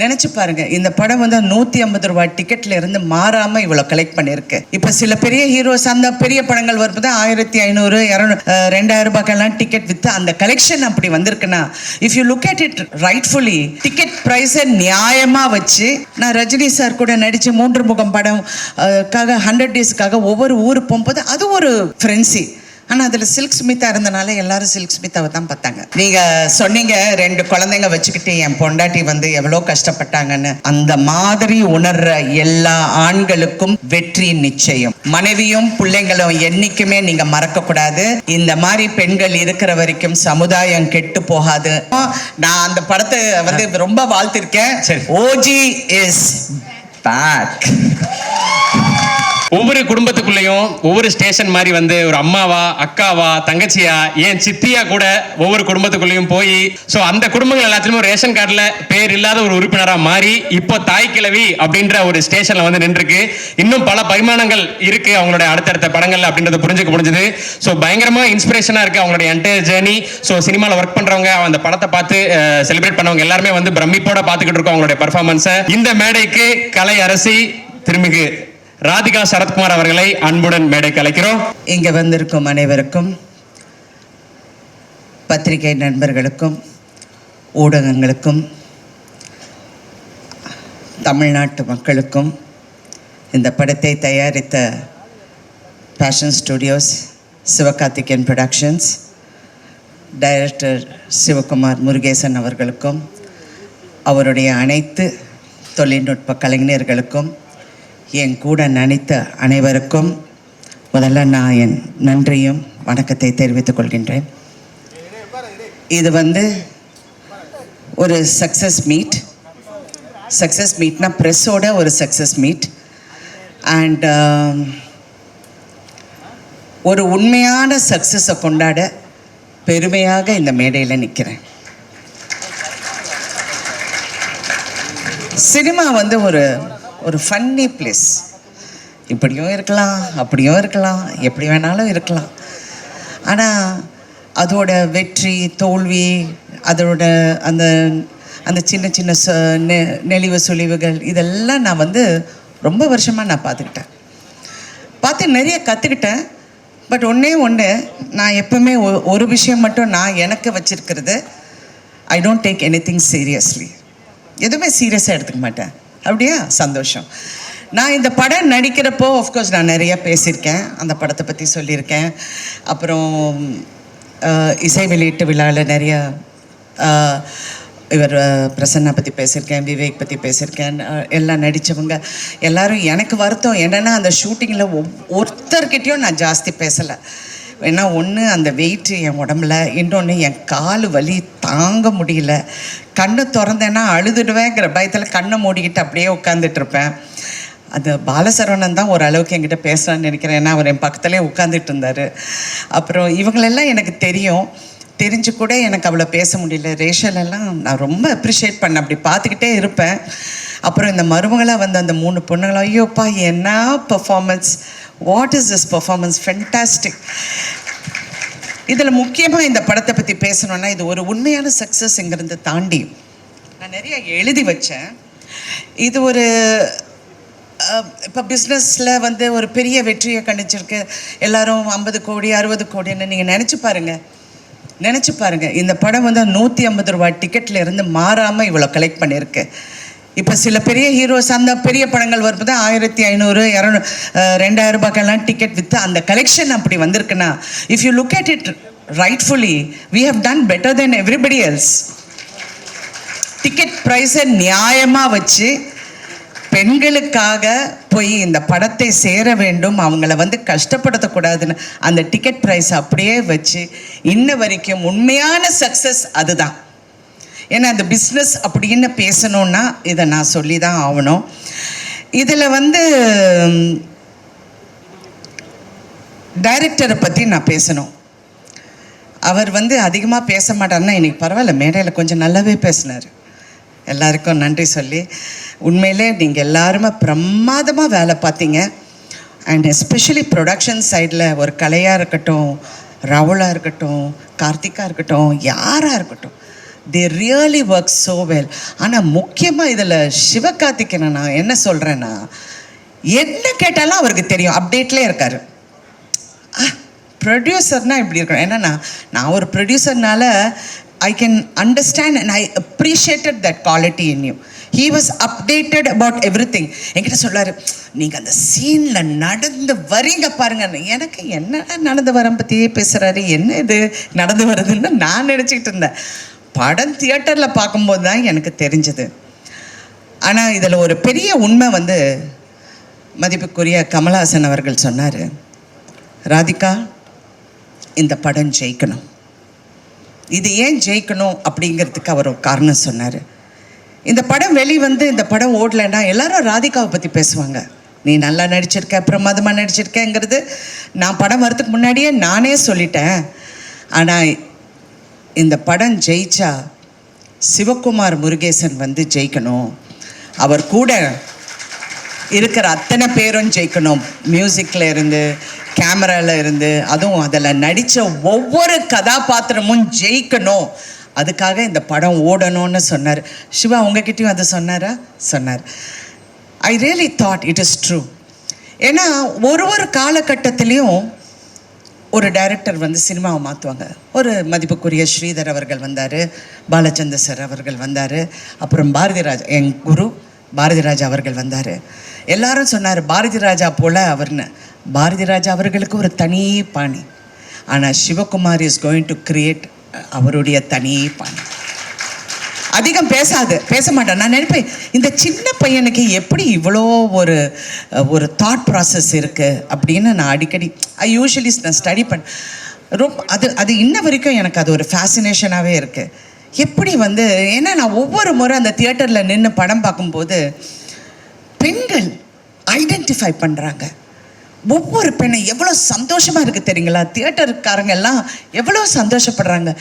நினச்சி பாருங்க, இந்த படம் வந்து 150 ரூபாய் டிக்கெட்ல இருந்து மாறாமல் இவ்வளோ கலெக்ட் பண்ணியிருக்கு. இப்போ சில பெரிய ஹீரோஸ் அந்த பெரிய படங்கள் வரும்போது 1500, 200, 2000 ரூபாய்க்கெல்லாம் டிக்கெட் விற்று அந்த கலெக்ஷன் அப்படி வந்திருக்குன்னா, if you look at it rightfully, ticket ப்ரைஸை நியாயமாக வச்சு, நான் ரஜினி சார் கூட நடித்து 3 முகம் படம் 100 டேஸ்க்காக ஒவ்வொரு ஊர் போகும்போது அது ஒரு ஃப்ரெண்ட்ஸி. ஆனால் அதில் சில்க் ஸ்மிதா இருந்தனால எல்லாரும் சில்க் ஸ்மிதாவை தான் பார்த்தாங்க. நீங்கள் சொன்னீங்க 2 குழந்தைங்க வச்சுக்கிட்டு என் பொண்டாட்டி வந்து எவ்வளோ கஷ்டப்பட்டாங்கன்னு. அந்த மாதிரி உணர்ற எல்லா ஆண்களுக்கும் வெற்றி நிச்சயம். மனைவியும் பிள்ளைங்களும் என்னைக்குமே நீங்க மறக்க கூடாது. இந்த மாதிரி பெண்கள் இருக்கிற வரைக்கும் சமுதாயம் கெட்டு போகாது. நான் அந்த படத்தை வந்து ரொம்ப வாழ்த்திருக்கேன். OG is back. ஒவ்வொரு குடும்பத்துக்குள்ளேயும் ஒவ்வொரு ஸ்டேஷன் மாதிரி வந்து ஒரு அம்மாவா, அக்காவா, தங்கச்சியா, ஏன் சித்தியா கூட ஒவ்வொரு குடும்பத்துக்குள்ளேயும் போய் ஸோ அந்த குடும்பங்கள் எல்லாத்துலயும் ரேஷன் கார்டில் பேர் இல்லாத ஒரு உறுப்பினராக மாறி இப்போ தாய் கிழவி அப்படின்ற ஒரு ஸ்டேஷன்ல வந்து நின்றுருக்கு. இன்னும் பல பரிமாணங்கள் இருக்கு அவங்களுடைய அடுத்தடுத்த படங்கள் அப்படின்றத புரிஞ்சுக்க முடிஞ்சது. ஸோ பயங்கரமா இன்ஸ்பிரேஷனா இருக்கு அவங்களுடைய என்டையர் ஜேர்னி. ஸோ சினிமாவில் ஒர்க் பண்றவங்க, அந்த படத்தை பார்த்து செலிப்ரேட் பண்ணவங்க எல்லாருமே வந்து பிரமிப்போட பார்த்துக்கிட்டு இருக்கோம் அவங்களுடைய பர்ஃபார்மன்ஸை. இந்த மேடைக்கு கலை அரசி திருமிகு ராதிகா சரத்குமார் அவர்களை அன்புடன் மேடைக்கு அழைக்கிறோம். இங்கே வந்திருக்கும் அனைவருக்கும், பத்திரிகை நண்பர்களுக்கும், ஊடகங்களுக்கும், தமிழ்நாட்டு மக்களுக்கும், இந்த படத்தை தயாரித்த Passion Studios, Sivakarthikeyan productions, director Sivakumar Murugesan அவர்களுக்கும், அவருடைய அனைத்து தொழில்நுட்ப கலைஞர்களுக்கும், என் கூட நடித்த அனைவருக்கும் முதல்ல நான் என் நன்றியும் வணக்கத்தை தெரிவித்துக் கொள்கின்றேன். இது வந்து ஒரு சக்ஸஸ் மீட்னா ப்ரெஸ்ஸோட ஒரு சக்ஸஸ் மீட். அண்ட் ஒரு உண்மையான சக்ஸஸை கொண்டாட பெருமையாக இந்த மேடையில் நிற்கிறேன். சினிமா வந்து ஒரு ஃபன்னி பிளேஸ். இப்படியும் இருக்கலாம், அப்படியும் இருக்கலாம், எப்படி வேணாலும் இருக்கலாம். ஆனால் அதோட வெற்றி தோல்வி, அதோட அந்த அந்த சின்ன சின்ன நெளிவு சுழிவுகள் இதெல்லாம் நான் வந்து ரொம்ப வருஷமாக நான் பார்த்து நிறைய கற்றுக்கிட்டேன். பட் ஒன்று நான் எப்பவுமே ஒரு விஷயம் மட்டும் நான் எனக்கு வச்சுருக்கிறது, I don't take anything seriously. எதுவுமே சீரியஸாக எடுத்துக்க மாட்டேன். அப்படியா? சந்தோஷம். நான் இந்த படம் நடிக்கிறப்போ ஆஃப்கோர்ஸ் நான் நிறைய பேசியிருக்கேன், அந்த படத்தை பற்றி சொல்லியிருக்கேன். அப்புறம் இசை வெளியீட்டு விழாவில் நிறைய இவர் பிரசன்னா பற்றி பேசியிருக்கேன், விவேக் பற்றி பேசியிருக்கேன். எல்லாம் நடித்தவங்க எல்லோரும். எனக்கு வருத்தம் என்னென்னா, அந்த ஷூட்டிங்கில் ஒருத்தர்கிட்டையும் நான் ஜாஸ்தி பேசலை. ஏன்னா ஒன்று அந்த வெயிட்டு என் உடம்புல, இன்னொன்று என் கால் வலி தாங்க முடியல. கண்ணை திறந்தேன்னா அழுதுடுவேங்கிற பயத்தில் கண்ணை மூடிக்கிட்டு அப்படியே உட்காந்துட்டு இருப்பேன். அது பாலசரவணன் தான் ஓரளவுக்கு என்கிட்ட பேசுகிறான்னு நினைக்கிறேன். ஏன்னா அவர் என் பக்கத்துலேயே உட்காந்துட்டு இருந்தார். அப்புறம் இவங்களெல்லாம் எனக்கு தெரிஞ்சு கூட எனக்கு அவ்வளோ பேச முடியல. ரேஷலெல்லாம் நான் ரொம்ப அப்ரிஷியேட் பண்ணேன், அப்படி பார்த்துக்கிட்டே இருப்பேன். அப்புறம் இந்த மருமகளாக வந்து அந்த 3 பொண்ணுங்களும், ஐயோப்பா என்ன performance, what is this performance, fantastic. இதில் முக்கியமாக இந்த படத்தை பற்றி பேசணுன்னா, இது ஒரு உண்மையான சக்ஸஸ்ங்கிறத தாண்டி நான் நிறைய எழுதி வச்சேன். இது ஒரு இப்போ பிஸ்னஸில் வந்து ஒரு பெரிய வெற்றியை கணிச்சிருக்கு. எல்லோரும் 50 கோடி 60 கோடின்னு நீங்கள் நினச்சி பாருங்கள். இந்த படம் வந்து 150 ரூபாய் டிக்கெட்டில் இருந்து மாறாமல் இவ்வளோ கலெக்ட் பண்ணியிருக்கு. இப்போ சில பெரிய ஹீரோஸ் அந்த பெரிய படங்கள் வரும்போது 1500, 200, 2000 ரூபாய்க்கெல்லாம் டிக்கெட் விற்று அந்த கலெக்ஷன் அப்படி வந்திருக்குன்னா, if you look at it rightfully, we have done better then everybody else. Ticket ப்ரைஸை நியாயமாக வச்சு பெண்களுக்காக போய் இந்த படத்தை சேர வேண்டும், அவங்கள வந்து கஷ்டப்படுத்தக்கூடாதுன்னு அந்த டிக்கெட் ப்ரைஸ் அப்படியே வச்சு இன்ன வரைக்கும் உண்மையான சக்ஸஸ் அதுதான். ஏன்னா அந்த பிஸ்னஸ் அப்படின்னு பேசணுன்னா இதை நான் சொல்லி தான் ஆகணும். இதில் வந்து டைரக்டரை பற்றி நான் பேசணும். அவர் வந்து அதிகமாக பேச மாட்டார்னா, இன்னைக்கு பரவாயில்ல, மேடையில் கொஞ்சம் நல்லாவே பேசினார். எல்லாருக்கும் நன்றி சொல்லி, உண்மையிலே நீங்கள் எல்லாருமே பிரமாதமாக வேலை பார்த்தீங்க. அண்ட் எஸ்பெஷலி ப்ரொடக்ஷன் சைடில் ஒரு கலையாக இருக்கட்டும், ராகுலாக இருக்கட்டும், கார்த்திகா இருக்கட்டும், யாராக இருக்கட்டும், they really work so well. ஆனால் முக்கியமாக இதில் சிவகார்த்திகேயனை நான் என்ன சொல்கிறேன்னா, என்ன கேட்டாலும் அவருக்கு தெரியும், அப்டேட்லேயே இருக்கார். ப்ரொடியூசர்னால் இப்படி இருக்கணும். ஏன்னா நான் ஒரு ப்ரொடியூசர்னால I can understand and I appreciated that quality in you. He was updated about everything. என்கிட்ட சொல்லாரு, நீங்கள் அந்த சீனில் நடந்து வரீங்க பாருங்க. எனக்கு என்ன நடந்து வரேன் பற்றியே பேசுகிறாரு, என்ன இது நடந்து வருதுன்னு நான் நினச்சிக்கிட்டு இருந்தேன். படம் தியேட்டரில் பார்க்கும்போது தான் எனக்கு தெரிஞ்சது. ஆனால் இதில் ஒரு பெரிய உண்மை வந்து மதிப்புக்குரிய கமல்ஹாசன் அவர்கள் சொன்னார், ராதிகா இந்த படம் ஜெயிக்கணும். இது ஏன் ஜெயிக்கணும் அப்படிங்கிறதுக்கு அவர் ஒரு காரணம் சொன்னார். இந்த படம் வெளிவந்து இந்த படம் ஓடலைன்னா எல்லாரும் ராதிகாவை பற்றி பேசுவாங்க. நீ நல்லா நடிச்சிருக்க, பிரமாதமாக நடிச்சிருக்கேங்கிறது நான் படம் வரதுக்கு முன்னாடியே நானே சொல்லிட்டேன். ஆனால் இந்த படம் ஜெயிச்சா சிவகுமார் முருகேசன் வந்து ஜெயிக்கணும், அவர் கூட இருக்கிற அத்தனை பேரும் ஜெயிக்கணும். மியூசிக்கில் இருந்து, கேமராவில் இருந்து, அதுவும் அதில் நடித்த ஒவ்வொரு கதாபாத்திரமும் ஜெயிக்கணும். அதுக்காக இந்த படம் ஓடணும்னு சொன்னார். சிவா உங்ககிட்டயும் அதை சொன்னாரா? சொன்னார். I really thought it is true. ஏன்னா ஒரு காலகட்டத்திலையும் ஒரு டைரக்டர் வந்து சினிமாவை மாற்றுவாங்க. ஒரு மதிப்புக்குரிய ஸ்ரீதர் அவர்கள் வந்தார், பாலச்சந்தர் சார் அவர்கள் வந்தார், அப்புறம் பாரதி ராஜா, என் குரு பாரதி ராஜா அவர்கள் வந்தார். எல்லாரும் சொன்னார் பாரதி ராஜா போல் அவர்னு. பாரதி ராஜா அவர்களுக்கு ஒரு தனி பாணி. ஆனால் Sivakumar is going to create அவருடைய தனி பாணி. அதிகம் பேச மாட்டேன். நான் நினைப்பேன், இந்த சின்ன பையனுக்கு எப்படி இவ்வளோ ஒரு தாட் ப்ராசஸ் இருக்குது அப்படின்னு நான் அடிக்கடி யூஸ்வலி நான் ஸ்டடி ரொம்ப அது இன்ன வரைக்கும் எனக்கு அது ஒரு ஃபேசினேஷனாகவே இருக்குது. எப்படி வந்து, ஏன்னா நான் ஒவ்வொரு முறை அந்த தியேட்டரில் நின்று படம் பார்க்கும்போது பெண்கள் ஐடென்டிஃபை பண்ணுறாங்க. ஒவ்வொரு பெண்ணை எவ்வளோ சந்தோஷமாக இருக்குது தெரியுங்களா? தியேட்டருக்காரங்க எல்லாம் எவ்வளோ சந்தோஷப்படுறாங்க.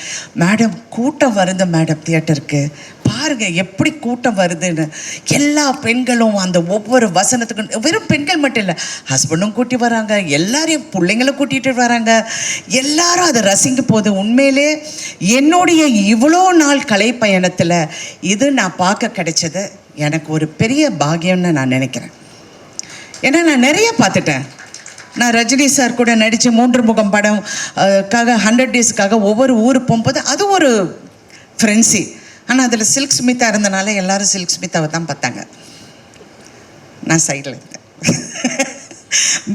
மேடம் கூட்டம் வருது மேடம், தியேட்டருக்கு பாருங்கள் எப்படி கூட்டம் வருதுன்னு. எல்லா பெண்களும் அந்த ஒவ்வொரு வசனத்துக்கும், வெறும் பெண்கள் மட்டும் இல்லை, ஹஸ்பண்டும் கூட்டி வராங்க, எல்லாரையும் பிள்ளைங்களை கூட்டிகிட்டு வராங்க, எல்லாரும் அதை ரசிக்க போகுது. உண்மையிலே என்னுடைய இவ்வளோ நாள் கலை பயணத்தில் இது நான் பார்க்க கிடைச்சது எனக்கு ஒரு பெரிய பாக்கியம்னு நான் நினைக்கிறேன். ஏன்னா நான் நிறைய பார்த்துட்டேன். நான் ரஜினி சார் கூட நடித்து 3 முகம் படம் 100 டேஸ்க்காக ஒவ்வொரு ஊருக்கு போகும்போது அது ஒரு ஃப்ரெண்ட்ஸி. ஆனால் அதில் சில்க் ஸ்மிதா இருந்தனால எல்லாரும் சில்க் ஸ்மிதாவை தான் பார்த்தாங்க. நான் சைடில் இருந்தேன்.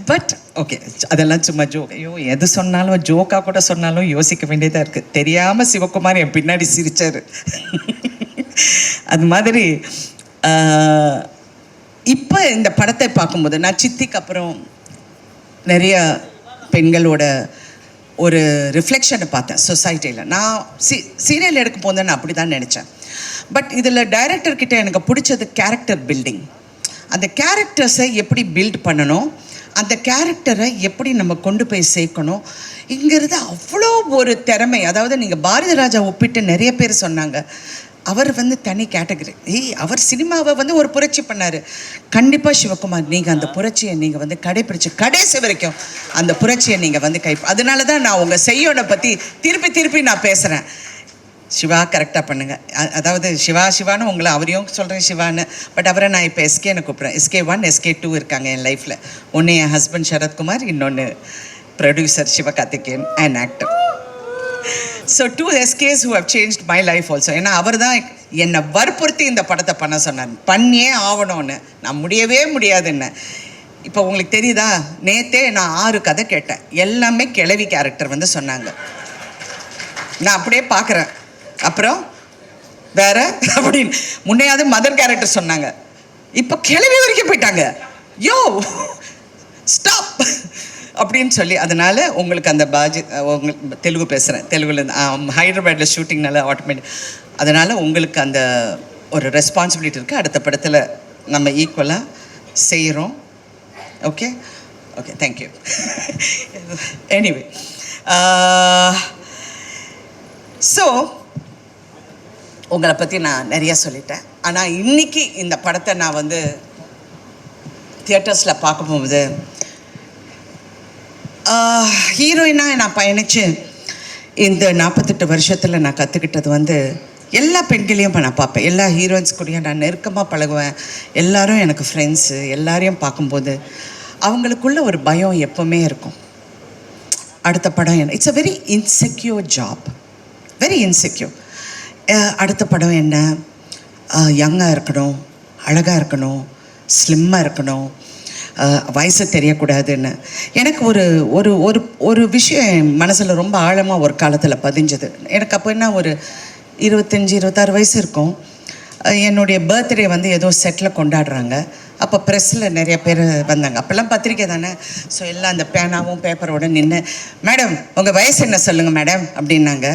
பட் ஓகே, அதெல்லாம் சும்மா ஜோக். ஐயோ, எது சொன்னாலும் ஜோக்காக கூட சொன்னாலும் யோசிக்க வேண்டியதாக இருக்குது. தெரியாமல் சிவகுமார் என் பின்னாடி சிரித்தார். அது மாதிரி இப்போ இந்த படத்தை பார்க்கும்போது நான் சித்திக்கு அப்புறம் நிறைய பெண்களோட ஒரு ரிஃப்ளெக்ஷனை பார்த்தேன் சொசைட்டியில். நான் சீரியல் எடுக்கும் போது நான் அப்படி தான் நினச்சேன். பட் இதில் டைரக்டர்கிட்ட எனக்கு பிடிச்சது கேரக்டர் பில்டிங். அந்த கேரக்டர்ஸை எப்படி பில்ட் பண்ணணும், அந்த கேரக்டரை எப்படி நம்ம கொண்டு போய் சேர்க்கணும் இங்கிறது அவ்வளோ ஒரு திறமை. அதாவது நீங்கள் பாரதி ராஜா ஒப்பிட்டு நிறைய பேர் சொன்னாங்க, அவர் வந்து தனி கேட்டகரி. அவர் சினிமாவை வந்து ஒரு புரட்சி பண்ணார். கண்டிப்பாக சிவகுமார் நீங்கள் அந்த புரட்சியை நீங்கள் வந்து கடைப்பிடிச்சு கடைசி வரைக்கும் அந்த புரட்சியை நீங்கள் வந்து அதனால தான் நான் உங்கள் செய்யோனை பற்றி திருப்பி நான் பேசுகிறேன். சிவா கரெக்டாக பண்ணுங்கள். அதாவது சிவான்னு உங்களை அவரையும் சொல்கிறேன் சிவான்னு. பட் அவரை நான் இப்போ எஸ்கேன்னு கூப்பிட்றேன். SK1 SK2 இருக்காங்க என் லைஃப்பில். ஒன்று என் ஹஸ்பண்ட் சரத்குமார், இன்னொன்று producer Sivakarthikeyan and actor. So 2 SKs who have changed my life also. ஏன்னா அவர் தான் என்னை வற்புறுத்தி இந்த படத்தை பண்ண சொன்னார். பண்ணியே ஆகணும்னு. நான் முடியவே முடியாதுன்னு. இப்போ உங்களுக்கு தெரியுதா, நேற்றே நான் 6 கதை கேட்டேன். எல்லாமே கிழவி கேரக்டர் வந்து சொன்னாங்க. நான் அப்படியே பார்க்குறேன். அப்புறம் வேற அப்படின்னு முன்னையாவது மதர் கேரக்டர் சொன்னாங்க, இப்போ கிழவி வரைக்கும் போயிட்டாங்க. யோ ஸ்டாப் அப்படின்னு சொல்லி. அதனால் உங்களுக்கு அந்த உங்களுக்கு தெலுங்கு பேசுகிறேன், தெலுங்குலேருந்து ஹைதராபாத்தில் ஷூட்டிங்னால ஆட்டோமேட்டிக். அதனால் உங்களுக்கு அந்த ஒரு ரெஸ்பான்சிபிலிட்டி இருக்குது. அடுத்த படத்தில் நம்ம ஈக்குவலாக செய்கிறோம். Okay okay, thank you. Anyway, so உங்களை பற்றி நான் நிறையா சொல்லிட்டேன். ஆனால் இன்றைக்கி இந்த படத்தை நான் வந்து தியேட்டர்ஸில் பார்க்கும்போது ஹீரோயினாக நான் பயணித்து இந்த 48 வருஷத்தில் நான் கற்றுக்கிட்டது வந்து எல்லா பெண்களையும் நான் பார்ப்பேன், எல்லா ஹீரோயின்ஸ் கூடயும் நான் நெருக்கமாக பழகுவேன். எல்லாரும் எனக்கு ஃப்ரெண்ட்ஸு. எல்லாரையும் பார்க்கும்போது அவங்களுக்குள்ள ஒரு பயம் எப்போவுமே இருக்கும். அடுத்த படம் என்ன, it's a very insecure job, very insecure. அடுத்த படம் என்ன, யங்காக இருக்கணும், அழகாக இருக்கணும், ஸ்லிம்மாக இருக்கணும், வயசு தெரியக்கூடாதுன்னு. எனக்கு ஒரு ஒரு ஒரு ஒரு விஷயம் என் மனசில் ரொம்ப ஆழமாக ஒரு காலத்தில் பதிஞ்சது. எனக்கு அப்போ என்ன ஒரு 25-26 வயசு இருக்கும். என்னுடைய பர்த்டே வந்து ஏதோ செட்டில் கொண்டாடுறாங்க. அப்போ ப்ரெஸ்ஸில் நிறைய பேர் வந்தாங்க. அப்போல்லாம் பத்திரிக்கை தானே. ஸோ எல்லாம் அந்த பேனாவும் பேப்பரோடு நின்று, மேடம் உங்கள் வயசு என்ன சொல்லுங்கள் மேடம் அப்படின்னாங்க.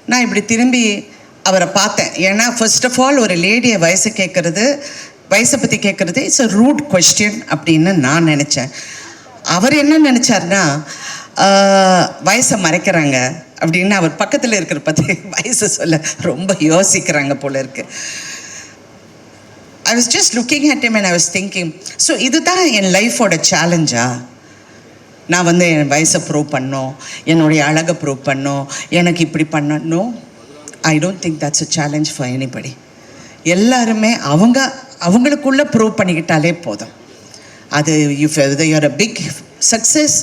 நான் இப்படி திரும்பி அவரை பார்த்தேன். ஏன்னா ஃபர்ஸ்ட் ஆஃப் ஆல் ஒரு லேடியை வயசை பற்றி கேட்குறது இட்ஸ் அ ரூட் கொஸ்டின் அப்படின்னு நான் நினச்சேன். அவர் என்ன நினச்சார்னா, வயசை மறைக்கிறாங்க அப்படின்னு அவர் பக்கத்தில் இருக்கிற பற்றி வயசை சொல்ல ரொம்ப யோசிக்கிறாங்க போல இருக்கு. I was just looking at him and I was thinking, so இதுதான் என் லைஃபோட சேலஞ்சா? நான் வந்து என் வயசை ப்ரூவ் பண்ணோம், என்னுடைய அழகை ப்ரூவ் பண்ணோம், எனக்கு இப்படி பண்ணணும். I don't think that's a challenge for anybody. எல்லாருமே அவங்களுக்குள்ளே ப்ரூவ் பண்ணிக்கிட்டாலே போதும். அது if you're a big success,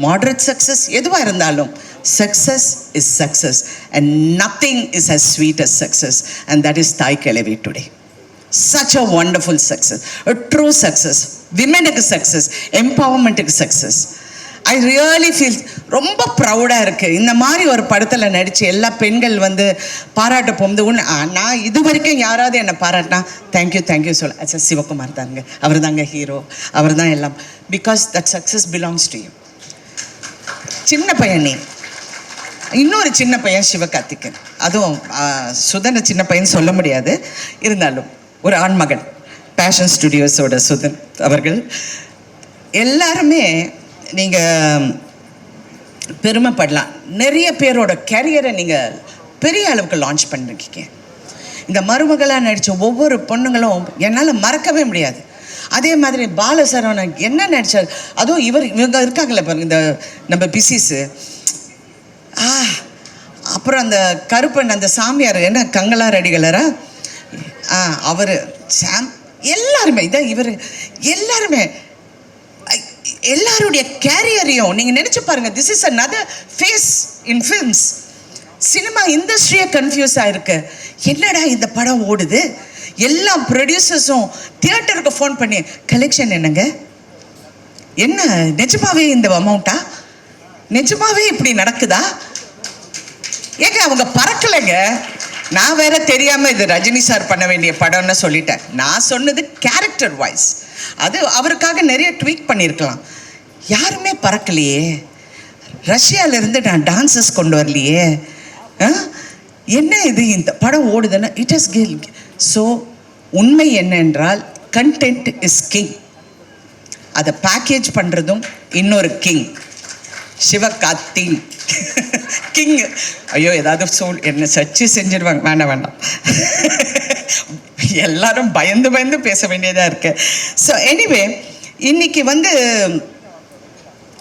moderate success, எதுவாக இருந்தாலும் success is success and nothing is as sweet as success, and that is Thai Kelavi today. Such a wonderful success, a true success, womenக்கு success, empowermentக்கு success. I really feel ரொம்ப ப்ரௌடாக இருக்குது. இந்த மாதிரி ஒரு படத்தில் நடித்து எல்லா பெண்கள் வந்து பாராட்ட போகுது. நான் இது வரைக்கும் யாராவது என்னை பாராட்டினா தேங்க்யூ சொல்ல, அச்சா சிவகுமார் தாங்க, அவர் தாங்க ஹீரோ, அவர் தான் எல்லாம். Because that success belongs to you. சின்ன பையன் நீ, இன்னொரு சின்ன பையன் சிவகார்த்திகேயன், அதுவும் சுதனை சின்ன பையன் சொல்ல முடியாது, இருந்தாலும் ஒரு ஆண்மகன், பேஷன் ஸ்டுடியோஸோட சுதன் அவர்கள். எல்லாருமே நீங்கள் பெருமைப்படலாம். நிறைய பேரோட கேரியரை நீங்கள் பெரிய அளவுக்கு லான்ச் பண்ணிருக்கீங்க. இந்த மருமகளாக நடித்த ஒவ்வொரு பொண்ணுங்களும் என்னால் மறக்கவே முடியாது. அதே மாதிரி பாலசரவணன் என்ன நடித்தார், அதுவும் இவங்க இருக்காங்களே பாருங்க, இந்த நம்ம பிசிஸு, அப்புறம் அந்த கருப்பன், அந்த சாமியார் என்ன கங்களா ரெடிகளரா, அவர் சாம், எல்லாருமே இதான் இவர், எல்லாருடைய கேரியரையும் நீங்கள் நினச்சி பாருங்கள். This is another phase in films. Cinema இண்டஸ்ட்ரியே கன்ஃபியூஸ் ஆகிருக்கு. என்னடா இந்த படம் ஓடுது, எல்லா ப்ரொடியூசர்ஸும் தியேட்டருக்கு ஃபோன் பண்ணி கலெக்ஷன் என்னங்க, என்ன நிஜமாவே இந்த அமௌண்ட்டா, நிஜமாவே இப்படி நடக்குதா? ஏங்க அவங்க பறக்கலைங்க. நான் வேற தெரியாமல் இது ரஜினி சார் பண்ண வேண்டிய படம்னு சொல்லிட்டேன். நான் சொன்னது கேரக்டர் வாய்ஸ், அது அவருக்காக நிறைய ட்வீட் பண்ணியிருக்கலாம். யாருமே பறக்கலையே. ரஷ்யாவிலேருந்து நான் டான்சஸ் கொண்டு வரலையே. என்ன இது இந்த படம் ஓடுதுன்னா இட் இஸ் கில். ஸோ உண்மை என்னென்றால் கண்டென்ட் இஸ் கிங். அதை பேக்கேஜ் பண்ணுறதும் இன்னொரு கிங், சிவகார்த்திக் கிங். ஐயோ ஏதாவது என்ன சர்ச்சை செஞ்சிருவாங்க, வேண்டாம். எல்லாரும் பயந்து பேச வேண்டியதாக இருக்கு. ஸோ எனிவே இன்னைக்கு வந்து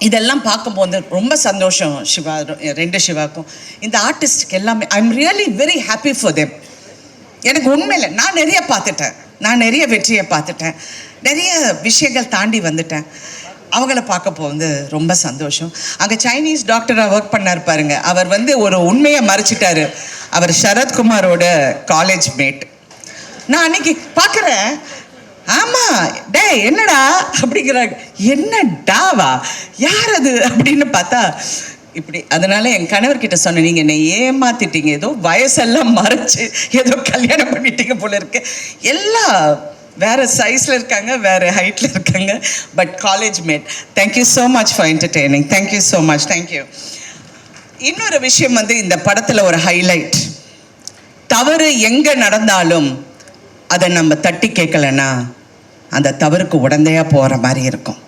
இதெல்லாம் பார்க்கும்போது ரொம்ப சந்தோஷம். சிவா, ரெண்டு சிவாக்கும் இந்த ஆர்டிஸ்டுக்கு எல்லாமே I am really very happy for them. எனக்கு உண்மையில் நான் நிறைய பார்த்துட்டேன், நான் நிறைய வெற்றியை பார்த்துட்டேன், நிறைய விஷயங்கள் தாண்டி வந்துட்டேன். அவங்கள பார்க்க போகுது ரொம்ப சந்தோஷம். அங்கே சைனீஸ் டாக்டராக ஒர்க் பண்ணார் பாருங்க, அவர் வந்து ஒரு உண்மையை மறைச்சிட்டாரு. அவர் சரத்குமாரோட காலேஜ் மேட். நான் அன்னைக்கு பார்க்குறேன், ஆமாம் டே என்னடா அப்படிங்கிறாங்க. என்ன டாவா, யார் அது அப்படின்னு பார்த்தா இப்படி. அதனால என் கணவர்கிட்ட சொன்னேன், நீங்கள் என்னை ஏமாத்திட்டீங்க, ஏதோ வயசெல்லாம் மறைச்சு ஏதோ கல்யாணம் பண்ணிட்டீங்க போல இருக்கு. எல்லாம் வேறு சைஸில் இருக்காங்க, வேறு ஹைட்டில் இருக்காங்க, but college mate. Thank you so much for entertaining. Thank you so much, thank you. இன்னொரு விஷயம் வந்து இந்த படத்தில் ஒரு ஹைலைட், தவறு எங்கே நடந்தாலும் அதை நம்ம தட்டி கேட்கலன்னா அந்த தவறுக்கு உடந்தையாக போகிற மாதிரி இருக்கும்.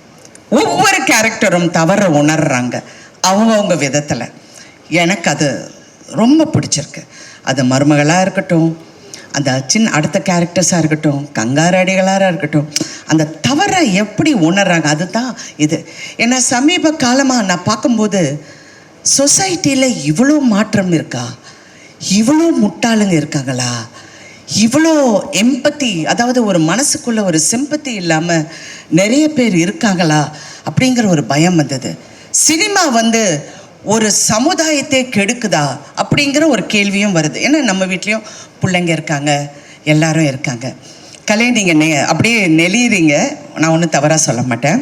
ஒவ்வொரு கேரக்டரும் தவறை உணர்றாங்க அவங்கவுங்க விதத்தில். எனக்கு அது ரொம்ப பிடிச்சிருக்கு. அது மருமகளாக இருக்கட்டும், அந்த அடுத்த கேரக்டர்ஸாக இருக்கட்டும், கங்காரடிகளாக இருக்கட்டும், அந்த தவறை எப்படி உணர்றாங்க அதுதான் இது. ஏன்னா சமீப காலமாக நான் பார்க்கும்போது சொசைட்டியில் இவ்வளோ மாற்றம் இருக்கா, இவ்வளோ முட்டாளுங்க இருக்காங்களா, இவ்வளோ எம்பத்தி, அதாவது ஒரு மனசுக்குள்ள ஒரு சிம்பத்தி இல்லாமல் நிறைய பேர் இருக்காங்களா அப்படிங்கிற ஒரு பயம் வந்தது. சினிமா வந்து ஒரு சமுதாயத்தை கெடுக்குதா அப்படிங்கிற ஒரு கேள்வியும் வருது. ஏன்னா நம்ம வீட்லேயும் பிள்ளைங்க இருக்காங்க, எல்லாரும் இருக்காங்க. கலை நீங்கள் அப்படியே நெளிறீங்க, நான் ஒன்றும் தவறாக சொல்ல மாட்டேன்.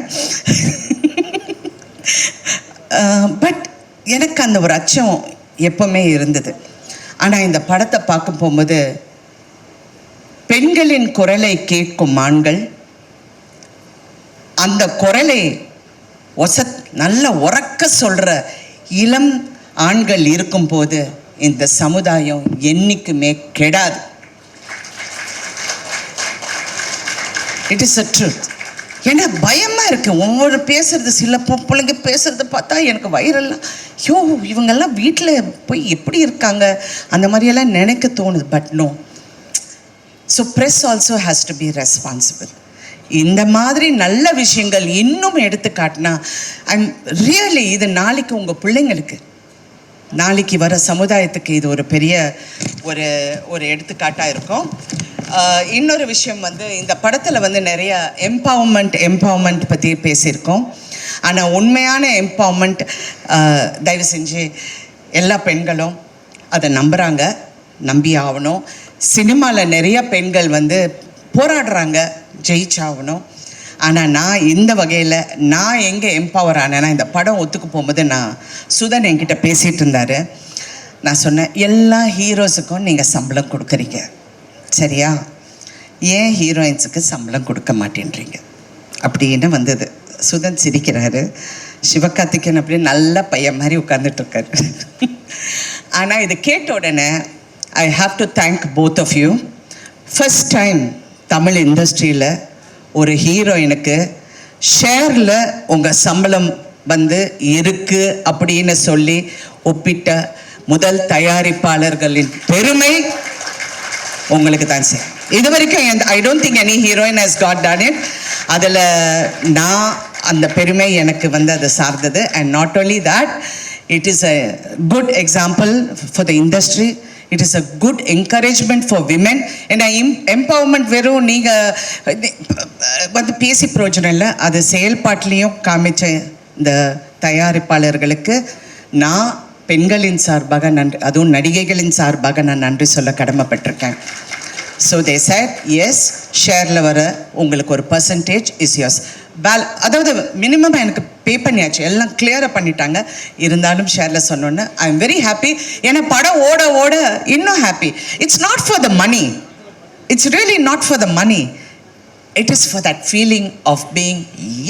பட் எனக்கு அந்த ஒரு அச்சம் எப்பவுமே இருந்தது. ஆனால் இந்த படத்தை பார்க்க போகும்போது பெண்களின் குரலை கேட்கும் ஆண்கள், அந்த குரலை நல்ல உறக்க சொல்கிற இளம் ஆண்கள் இருக்கும்போது இந்த சமுதாயம் என்னைக்குமே கெடாது. It is a truth. ஏன்னா பயமாக இருக்குது. ஒவ்வொரு பேசுறது, சில பிள்ளைங்க பேசுகிறத பார்த்தா எனக்கு வயிறெல்லாம், ஐயோ இவங்கெல்லாம் வீட்டில் போய் எப்படி இருக்காங்க அந்த மாதிரியெல்லாம் நினைக்க தோணுது. But no. So press also has to be responsible. இந்த மாதிரி நல்ல விஷயங்கள் இன்னும் எடுத்து காட்டினா ரியலி இது நாளைக்கு உங்கள் பிள்ளைங்களுக்கு, நாளைக்கு வர சமுதாயத்துக்கு இது ஒரு பெரிய ஒரு எடுத்துக்காட்டாக இருக்கும். இன்னொரு விஷயம் வந்து இந்த படத்தில் வந்து நிறைய எம்பவர்மெண்ட் பற்றி பேசியிருக்கோம். ஆனால் உண்மையான எம்பவர்மெண்ட் தயவு செஞ்சு எல்லா பெண்களும் அதை நம்புகிறாங்க, நம்பி ஆகணும். சினிமாவில் நிறைய பெண்கள் வந்து போராடுறாங்க, ஜெயிச்சாகணும். ஆனால் நான் இந்த வகையில் நான் எங்கே எம்பவர் ஆனேன்னா, இந்த படம் ஒத்துக்கு போகும்போது சுதன் என்கிட்ட பேசிகிட்டு இருந்தார். நான் சொன்னேன், எல்லா ஹீரோஸுக்கும் நீங்கள் சம்பளம் கொடுக்குறீங்க சரியா, ஏன் ஹீரோயின்ஸுக்கு சம்பளம் கொடுக்க மாட்டேன்றீங்க அப்படின்னு வந்தது. சுதன் சிரிக்கிறாரு. சிவகார்த்திகேயன் அப்படியே நல்ல பையன் மாதிரி உட்கார்ந்துட்டு இருக்காரு. ஆனால் இது கேட்ட உடனே I have to thank both of you. First time Tamil இண்டஸ்ட்ரியில் ஒரு ஹீரோயினுக்கு ஷேரில் உங்கள் சம்பளம் வந்து இருக்குது அப்படின்னு சொல்லி ஒப்பிட்ட முதல் தயாரிப்பாளர்களின் பெருமை உங்களுக்கு தான் சார். இது வரைக்கும் ஐ don't think any heroine has got done it. அதில் நான் அந்த பெருமை எனக்கு வந்து அதை சார்ந்தது. And not only that, it is a good example for the industry. It is a good encouragement for women. ஏன்னா எம்பவர்மெண்ட் வெறும் நீங்கள் வந்து பேசி பிரயோஜனம் இல்லை, அது செயல்பாட்டிலையும் காமிச்ச இந்த தயாரிப்பாளர்களுக்கு நான் பெண்களின் சார்பாக நன்றி, அதுவும் நடிகைகளின் சார்பாக நான் நன்றி சொல்ல கடமைப்பட்டிருக்கேன். ஸோ தே சேட் எஸ், ஷேரில் வர உங்களுக்கு ஒரு பர்சன்டேஜ் இஸ் யோர்ஸ். அதாவது மினிமம் எனக்கு பே பண்ணியாச்சு, எல்லாம் கிளியராக பண்ணிட்டாங்க. இருந்தாலும் ஷேரில் சொன்னோன்னு ஐ எம் வெரி ஹாப்பி. ஏன்னா படம் ஓட ஓட இன்னும் happy. It's not for the money, it's really not for the money. It is for that feeling of being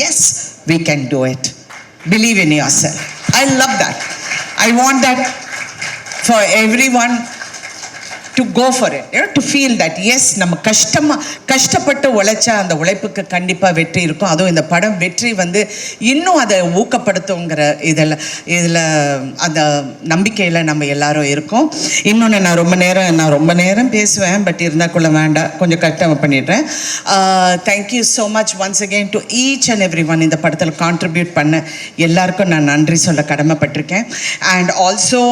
yes we can do it. Believe in your self. I love that. I want that for everyone to go for it, you know, to feel that yes, நம்ம கஷ்டப்பட்டு உழைச்சா அந்த உழைப்புக்கு கண்டிப்பாக வெற்றி இருக்கும். அதுவும் இந்த படம் வெற்றி வந்து இன்னும் அதை ஊக்கப்படுத்துங்கிற இதில் அந்த நம்பிக்கையில் நம்ம எல்லாரும் இருக்கோம். இன்னொன்று, நான் ரொம்ப நேரம் பேசுவேன், பட் இருந்தாக்குள்ள வேண்டாம், கொஞ்சம் கரெக்டாக பண்ணிடுறேன். Thank you so much once again to each and every one. இந்த படத்தில் கான்ட்ரிபியூட் பண்ண எல்லாருக்கும் நான் நன்றி சொல்ல கடமைப்பட்டிருக்கேன். And also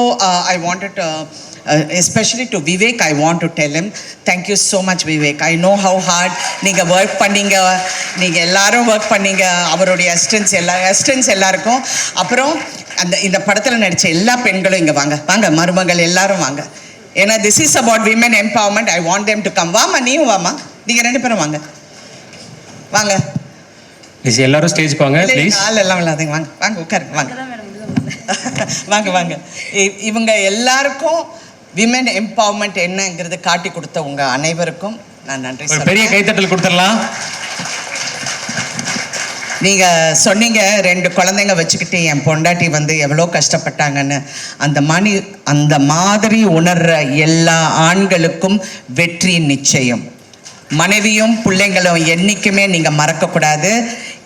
I wanted especially to Vivek, I want to tell him thank you so much Vivek. I know how hard நீங்க work பண்ணீங்க, நீங்க எல்லாரும் ஒர்க் பண்ணீங்க, அவருடைய அசிஸ்டன்ஸ் எல்லாருக்கும். அப்புறம் இந்த படத்தில் நடித்த எல்லா பெண்களும் இங்கே வாங்க மருமகள் எல்லாரும் வாங்க. ஏன்னா this is about women empowerment. I want them to come. வாமா, நீயும் வாமா, நீங்க ரெண்டு பேரும் வாங்க எல்லாரும் ஸ்டேஜ்க்கு வாங்க ப்ளீஸ். எல்லாம் இல்லாதீங்க, வாங்க உட்காருங்க, வாங்க. இவங்க எல்லாருக்கும் விமென் எம்பவர்மெண்ட் என்னங்கிறது காட்டி கொடுத்த உங்க அனைவருக்கும் நான் நன்றி சொல்றேன். பெரிய கைத்தட்டல் கொடுத்துடலாம். நீங்க சொன்னீங்க 2 குழந்தைங்க வச்சுக்கிட்டு என் பொண்டாட்டி வந்து எவ்வளோ கஷ்டப்பட்டாங்கன்னு. அந்த மாதிரி உணர்ற எல்லா ஆண்களுக்கும் வெற்றி நிச்சயம். மனைவியும் பிள்ளைங்களும் என்றைக்குமே நீங்கள் மறக்கக்கூடாது.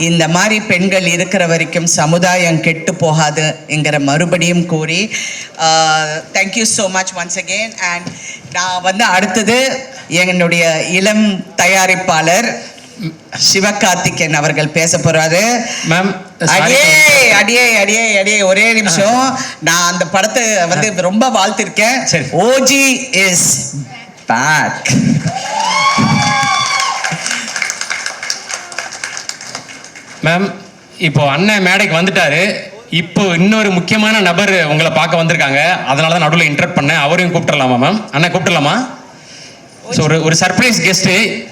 இந்த மாதிரி பெண்கள் இருக்கிற வரைக்கும் சமுதாயம் கெட்டு போகாதுங்கிற மறுபடியும் கூறி thank you so much once again. And நான் வந்து அடுத்தது என்னுடைய இளம் தயாரிப்பாளர் சிவகார்த்திகேயன் அவர்கள் பேச போறாரு. மேம் அடியே அடியே அடியே அடியே ஒரே நிமிஷம். நான் அந்த படத்தை வந்து ரொம்ப வாழ்த்திருக்கேன். சரி. OG is back. மேம் இப்போ அண்ணன் மேடைக்கு வந்துட்டாரு. இப்போ இன்னொரு முக்கியமான நபர் உங்களை பார்க்க வந்திருக்காங்க. அதனால தான் நடுவில் இன்டர்ப்ட் பண்ணேன். அவரையும் கூப்பிட்டுலாமா மேம்? அண்ணன் கூப்பிட்டுலாமா? ஸோ ஒரு சர்ப்ரைஸ் கெஸ்ட்டு